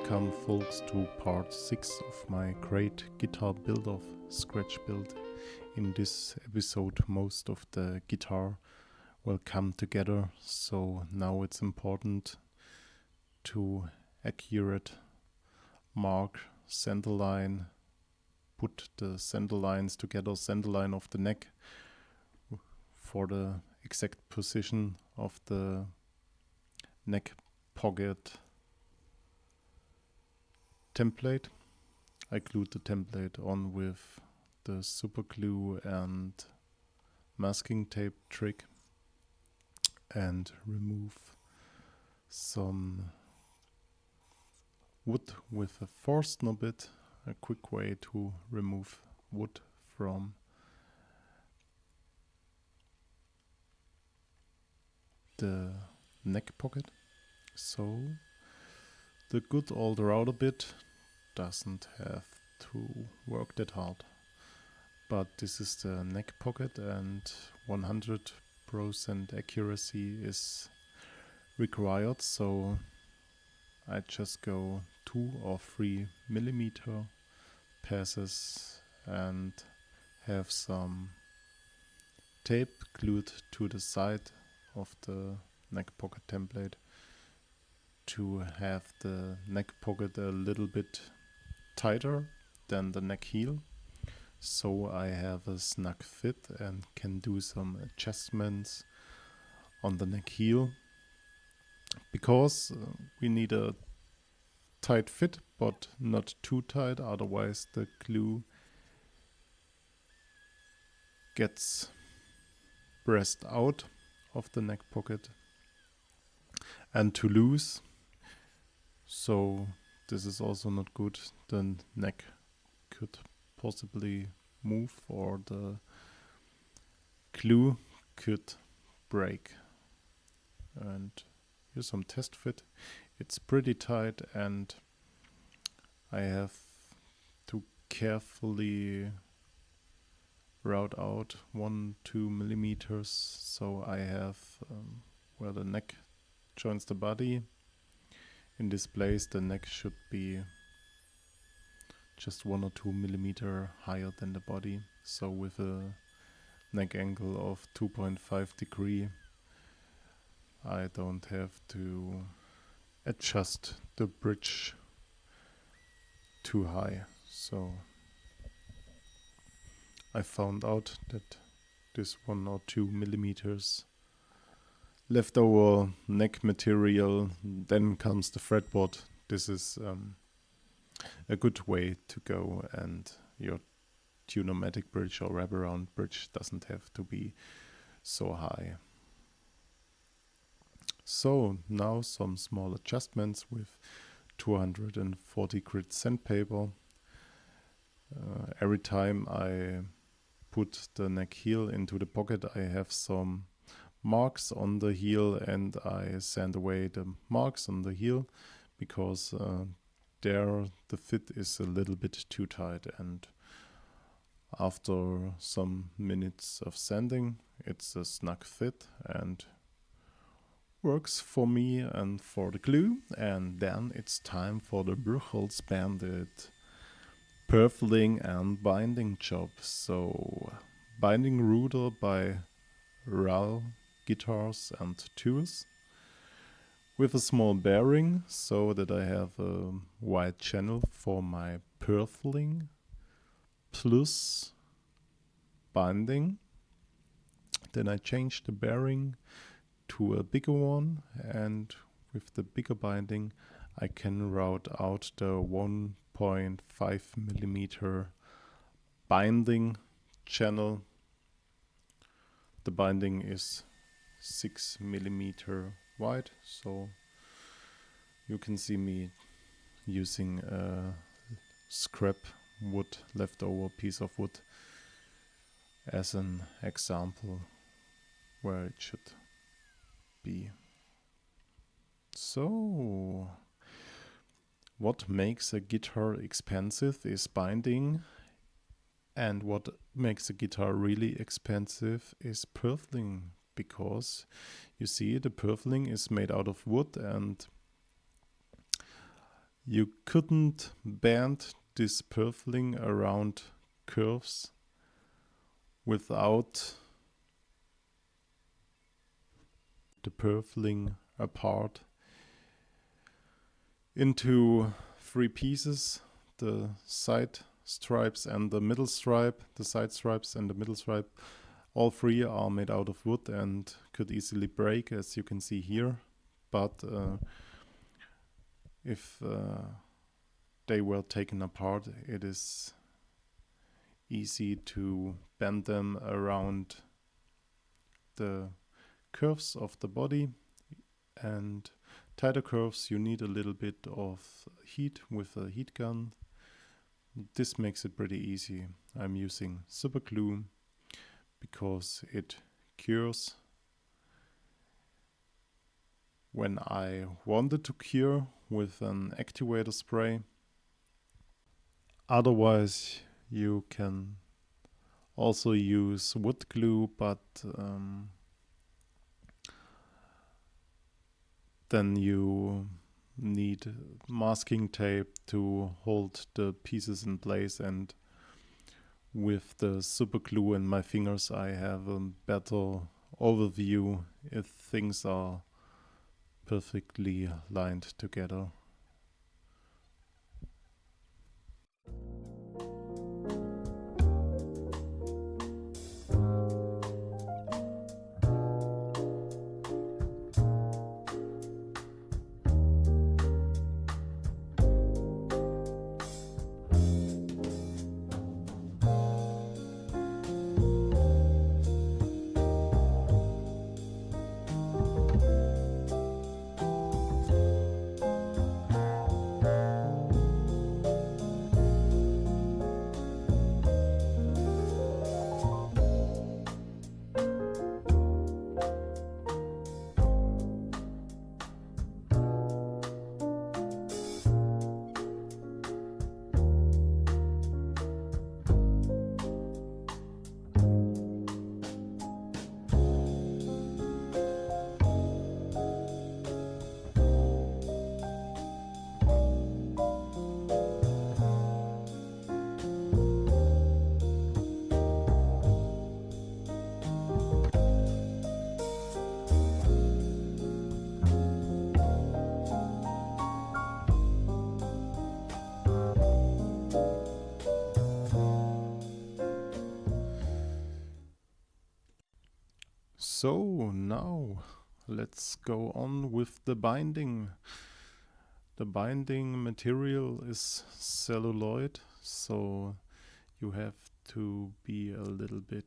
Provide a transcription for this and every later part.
Welcome folks to part 6 of my great guitar build of scratch build. In this episode most of the guitar will come together, so now it's important to accurate mark center line, put the center lines together, center line of the neck for the exact position of the neck pocket template. I glued the template on with the super glue and masking tape trick and remove some wood with a Forstner bit, a quick way to remove wood from the neck pocket. So the good old router bit doesn't have to work that hard. But this is the neck pocket and 100% accuracy is required, so I just go 2 or 3 millimeter passes and have some tape glued to the side of the neck pocket template to have the neck pocket a little bit tighter than the neck heel, so I have a snug fit and can do some adjustments on the neck heel, because we need a tight fit but not too tight, otherwise the glue gets pressed out of the neck pocket and too loose. So this is also not good. The neck could possibly move or the glue could break. And here's some test fit. It's pretty tight and I have to carefully route out 1-2 millimeters, so I have where the neck joins the body. In this place the neck should be just 1 or 2 millimeter higher than the body, so with a neck angle of 2.5 degree I don't have to adjust the bridge too high. So I found out that this 1 or 2 millimeters leftover neck material, then comes the fretboard. This is a good way to go, and your tune-o-matic bridge or wraparound bridge doesn't have to be so high. So now some small adjustments with 240 grit sandpaper. Every time I put the neck heel into the pocket I have some marks on the heel and I sand away the marks on the heel, because there the fit is a little bit too tight, and after some minutes of sanding it's a snug fit and works for me and for the glue. And then it's time for the BruchholzBandit purfling and binding job. So binding router by RAL guitars and tools with a small bearing, so that I have a wide channel for my purfling plus binding. Then I change the bearing to a bigger one, and with the bigger binding I can route out the 1.5 millimeter binding channel. The binding is 6 millimeter wide, so you can see me using a scrap wood, leftover piece of wood, as an example where it should be. So what makes a guitar expensive is binding, and what makes a guitar really expensive is purfling, because you see the purfling is made out of wood, and You couldn't bend this purfling around curves without the purfling apart into 3 pieces, the side stripes and the middle stripe, the side stripes and the middle stripe. All 3 are made out of wood and could easily break, as you can see here. But if they were taken apart, it is easy to bend them around the curves of the body. And tighter curves, you need a little bit of heat with a heat gun. This makes it pretty easy. I'm using super glue because it cures when I wanted to cure with an activator spray. Otherwise, you can also use wood glue, but then you need masking tape to hold the pieces in place, and with the super glue in my fingers I have a better overview if things are perfectly lined together. So now let's go on with the binding. The binding material is celluloid, so you have to be a little bit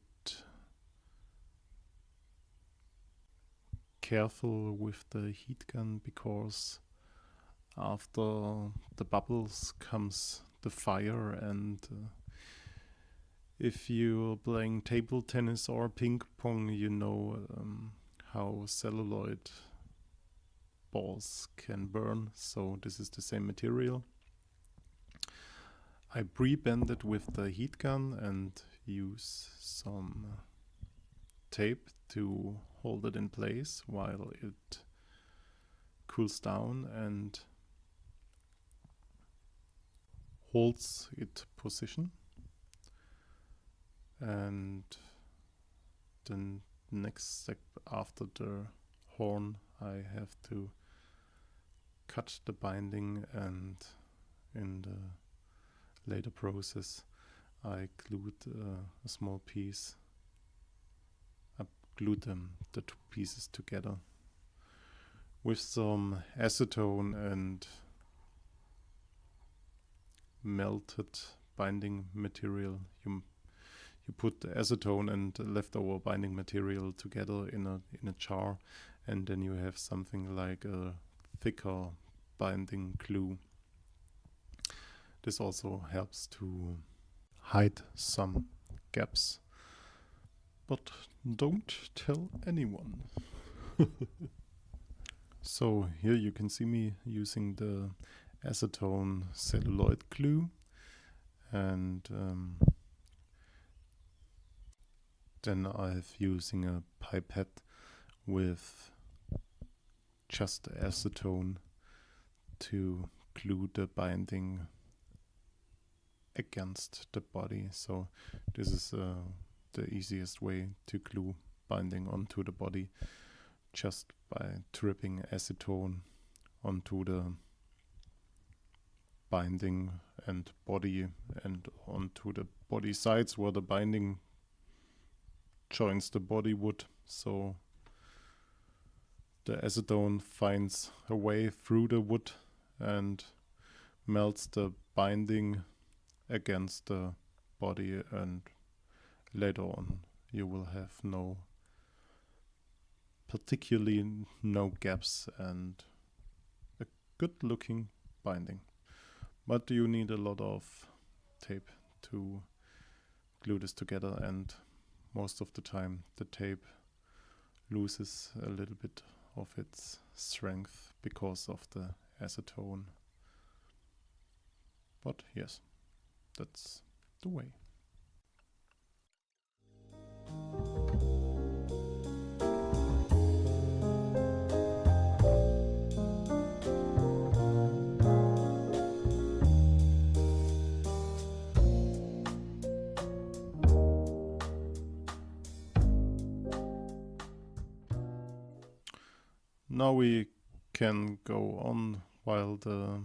careful with the heat gun, because after the bubbles comes the fire, and if you're playing table tennis or ping pong, you know how celluloid balls can burn. So this is the same material. I pre-bend it with the heat gun and use some tape to hold it in place while it cools down and holds its position. And the next step after the horn, I have to cut the binding, and in the later process I glued a small piece. I glued the 2 pieces together with some acetone and melted binding material. You put the acetone and leftover binding material together in a jar, and then you have something like a thicker binding glue. This also helps to hide some gaps, but don't tell anyone. So here you can see me using the acetone celluloid glue, and then I'm using a pipette with just acetone to glue the binding against the body. So this is the easiest way to glue binding onto the body, just by dripping acetone onto the binding and body and onto the body sides where the binding joins the body wood. So the acetone finds a way through the wood and melts the binding against the body, and later on you will have particularly no gaps and a good looking binding. But you need a lot of tape to glue this together, and most of the time the tape loses a little bit of its strength because of the acetone. But yes, that's the way. Now we can go on while the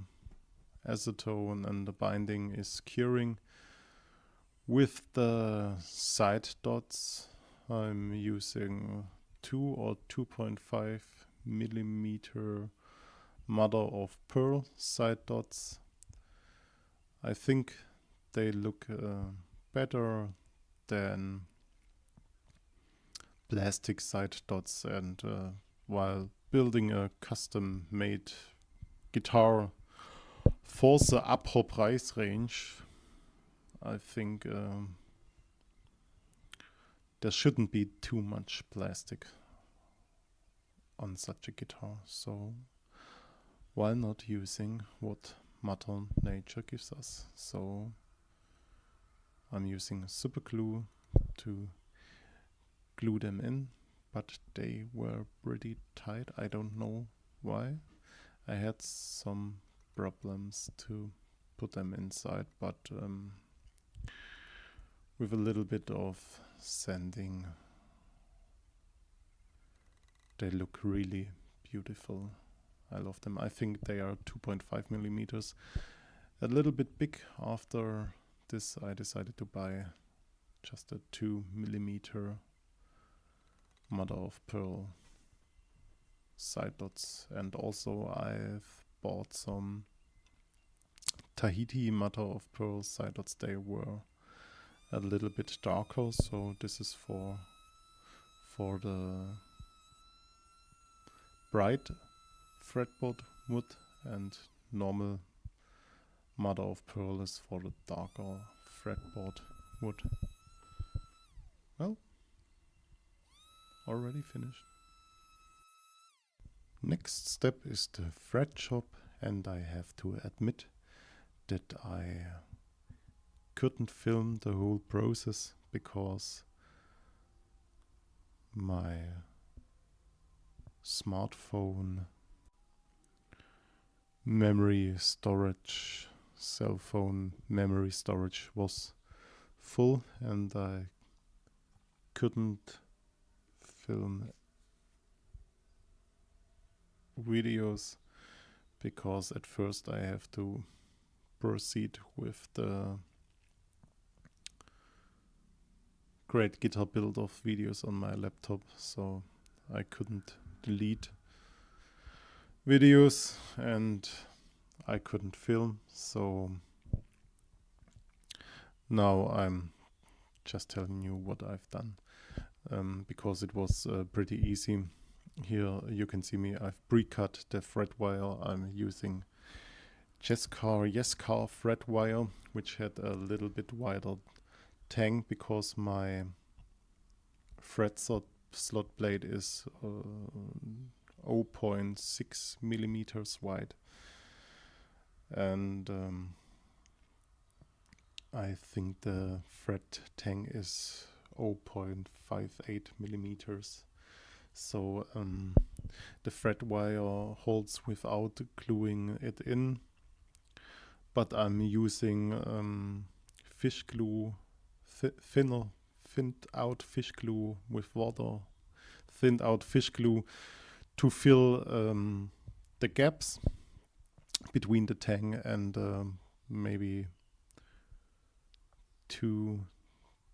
acetone and the binding is curing. With the side dots, I'm using 2 or 2.5 millimeter mother of pearl side dots. I think they look better than plastic side dots, and while building a custom made guitar for the upper price range, I think there shouldn't be too much plastic on such a guitar. So why not using what Mother Nature gives us? So I'm using super glue to glue them in, but they were pretty tight. I don't know why. I had some problems to put them inside, but with a little bit of sanding, they look really beautiful. I love them. I think they are 2.5 millimeters. A little bit big. After this, I decided to buy just a 2 millimeter mother of pearl side dots, and also I've bought some Tahiti mother of pearl side dots. They were a little bit darker, so this is for the bright fretboard wood, and normal mother of pearl is for the darker fretboard wood. Well, already finished. Next step is the fret shop, and I have to admit that I couldn't film the whole process because my smartphone memory storage, cell phone memory storage was full, and I couldn't film videos because at first I have to proceed with the great guitar build of videos on my laptop, so I couldn't delete videos and I couldn't film. So now I'm just telling you what I've done, because it was pretty easy. Here you can see me, I've pre-cut the fret wire. I'm using Yes-Car fret wire, which had a little bit wider tang because my fret slot blade is 0.6 millimeters wide, and I think the fret tang is 0.58 millimeters. So the fret wire holds without gluing it in, but I'm using fish glue, thinned out fish glue with water, thinned out fish glue to fill the gaps between the tang and maybe 2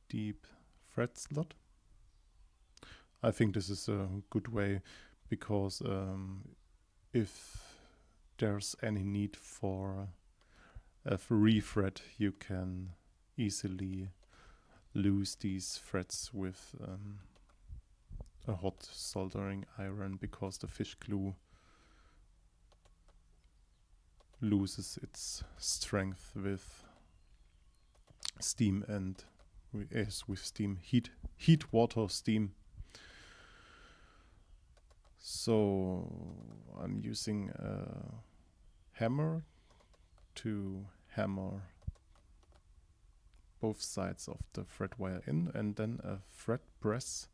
deep fret slot. I think this is a good way because if there's any need for a refret, you can easily lose these threads with a hot soldering iron because the fish glue loses its strength with steam and with steam, heat, water, steam. So I'm using a hammer to hammer both sides of the thread wire in, and then a thread press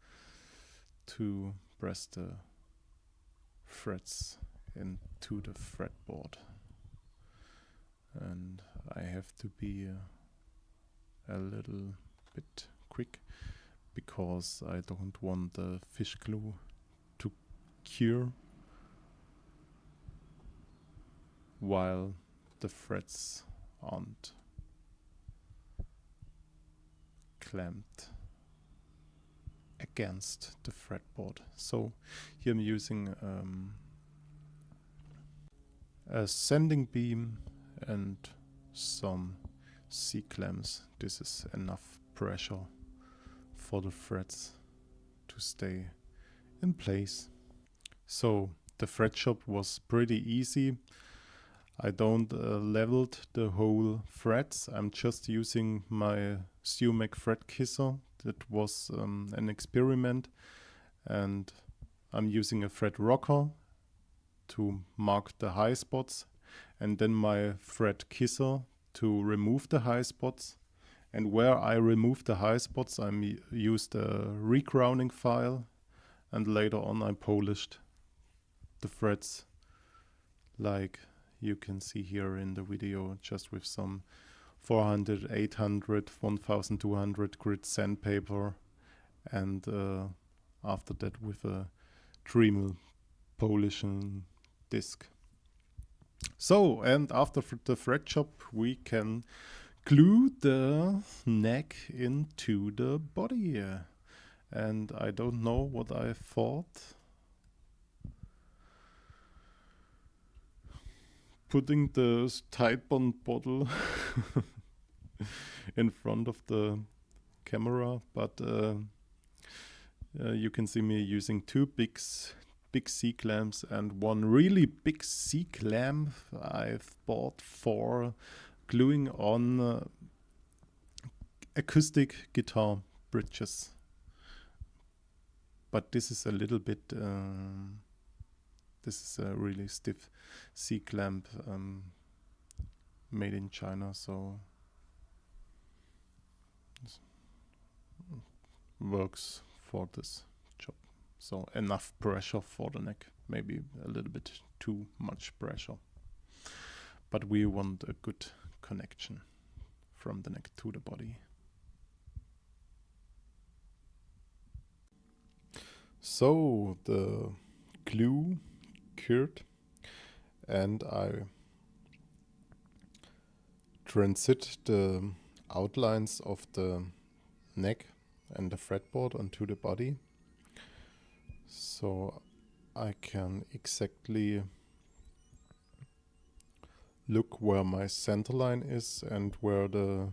to press the threads into the fretboard. And I have to be a little bit quick because I don't want the fish glue to cure while the threads aren't clamped against the fretboard. So here I'm using a sanding beam and some C-clamps. This is enough pressure for the threads to stay in place. So the thread job was pretty easy. I don't leveled the whole threads. I'm just using my Sumac thread kisser. That was an experiment, and I'm using a thread rocker to mark the high spots, and then my thread kisser to remove the high spots. And where I remove the high spots, I used a regrounding file, and later on I polished the threads like you can see here in the video, just with some 400, 800, 1200 grit sandpaper, and after that with a Dremel polishing disc. So, and after the thread job, we can glue the neck into the body. And I don't know what I thought. Putting the Tide Bond bottle in front of the camera, but you can see me using 2 big C-clamps and 1 really big C-clamp I've bought for gluing on acoustic guitar bridges. But this is a little bit, this is a really stiff C-clamp made in China, so this works for this job. So enough pressure for the neck, maybe a little bit too much pressure. But we want a good connection from the neck to the body. So the glue cured, and I transit the outlines of the neck and the fretboard onto the body, so I can exactly look where my center line is and where the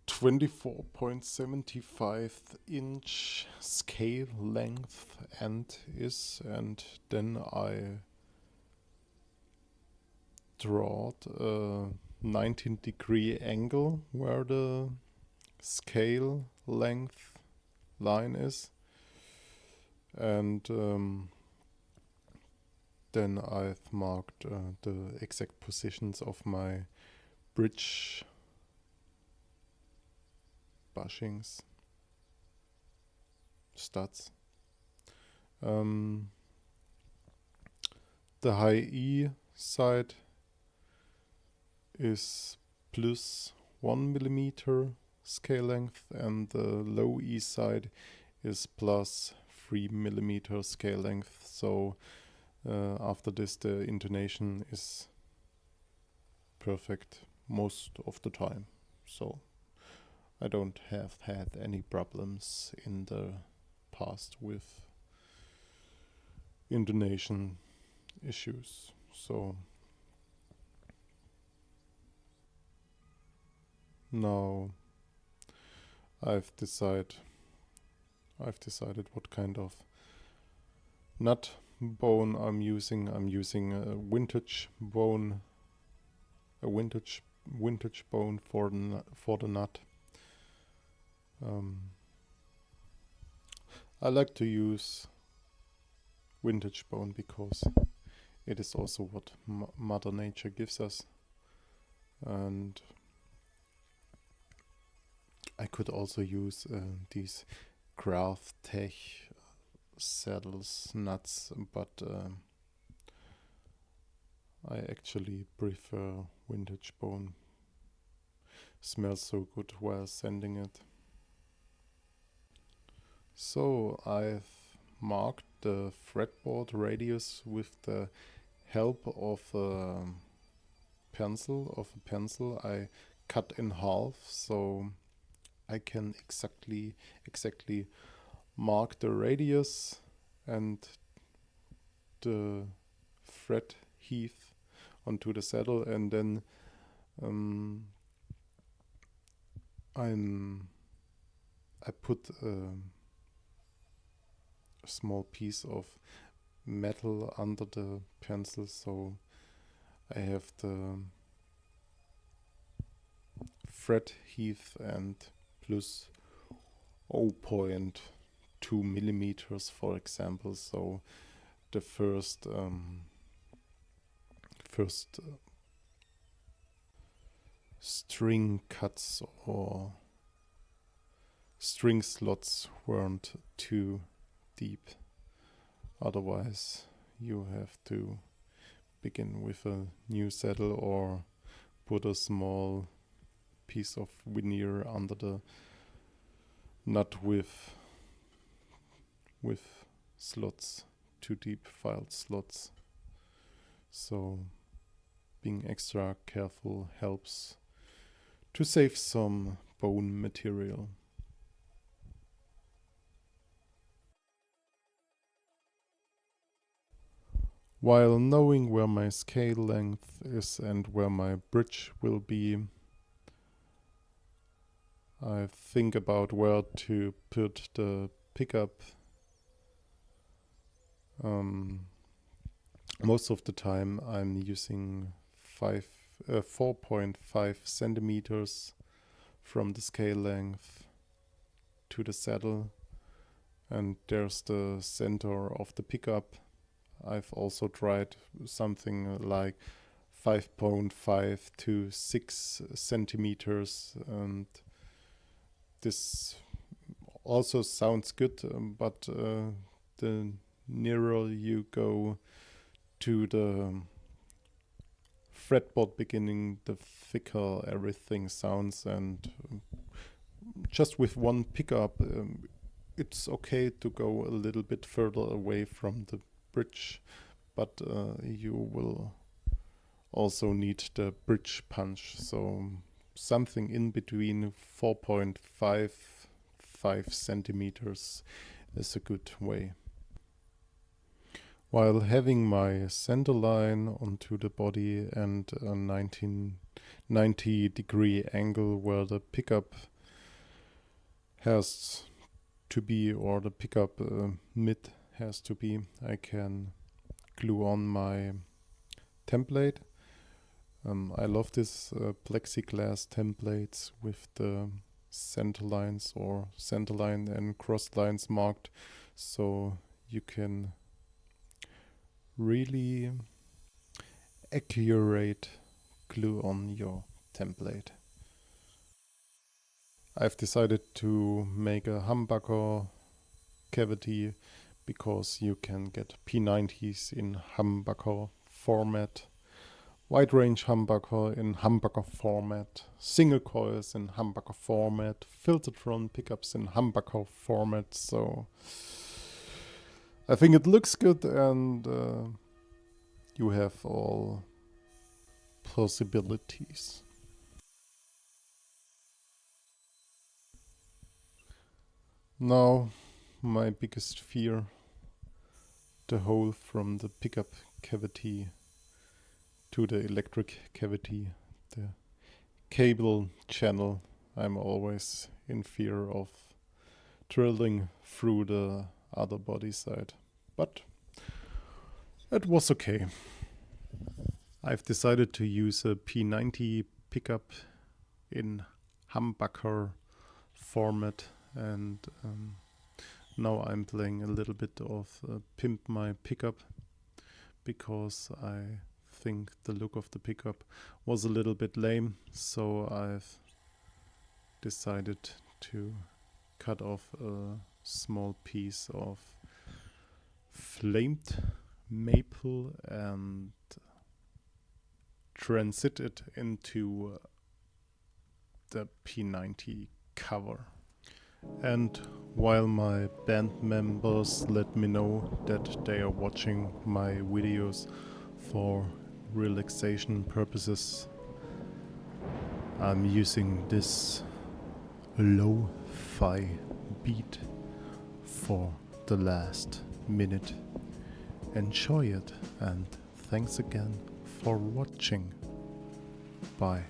24.75 inch scale length end is, and then I draw a 19-degree angle where the scale length line is, and then I've marked the exact positions of my bridge bushings, studs. The high E side is plus 1 millimeter scale length, and the low E side is plus 3 millimeter scale length. So after this, the intonation is perfect most of the time. So I don't have had any problems in the past with intonation issues. So now I've decided what kind of nut bone I'm using. I'm using a vintage bone for the nut. I like to use vintage bone because it is also what Mother Nature gives us, and I could also use these Graph Tech saddles nuts, but I actually prefer vintage bone. Smells so good while sanding it. So I've marked the fretboard radius with the help of a pencil. I cut in half, so I can exactly mark the radius and the fret heave onto the saddle, and then I put a small piece of metal under the pencil, so I have the fret heave and plus 0.2 millimeters, for example. So the first string cuts or string slots weren't too deep. Otherwise, you have to begin with a new saddle or put a small piece of veneer under the nut with slots, too deep filed slots. So being extra careful helps to save some bone material. While knowing where my scale length is and where my bridge will be, I think about where to put the pickup. Most of the time I'm using 4.5 centimeters from the scale length to the saddle, and there's the center of the pickup. I've also tried something like 5.5 to 6 centimeters, and this also sounds good, but the nearer you go to the fretboard beginning, the thicker everything sounds, and just with one pickup, it's okay to go a little bit further away from the bridge, but you will also need the bridge punch, so something in between 4.5 centimeters is a good way. While having my center line onto the body and a 90-degree angle where the pickup has to be, or the pickup mid has to be, I can glue on my template. I love this plexiglass templates with the center lines or center line and cross lines marked, so you can really accurate glue on your template. I've decided to make a humbucker cavity because you can get P90s in humbucker format, wide range humbucker in humbucker format, single coils in humbucker format, filtertron pickups in humbucker format. So I think it looks good, and you have all possibilities. Now my biggest fear, the hole from the pickup cavity to the electric cavity, the cable channel. I'm always in fear of drilling through the other body side, but it was okay. I've decided to use a P90 pickup in humbucker format, and now I'm playing a little bit of Pimp My Pickup, because I think the look of the pickup was a little bit lame, so I've decided to cut off a small piece of flamed maple and transit it into the P90 cover. And while my band members let me know that they are watching my videos for relaxation purposes, I'm using this lo-fi beat for the last minute. Enjoy it, and thanks again for watching. Bye.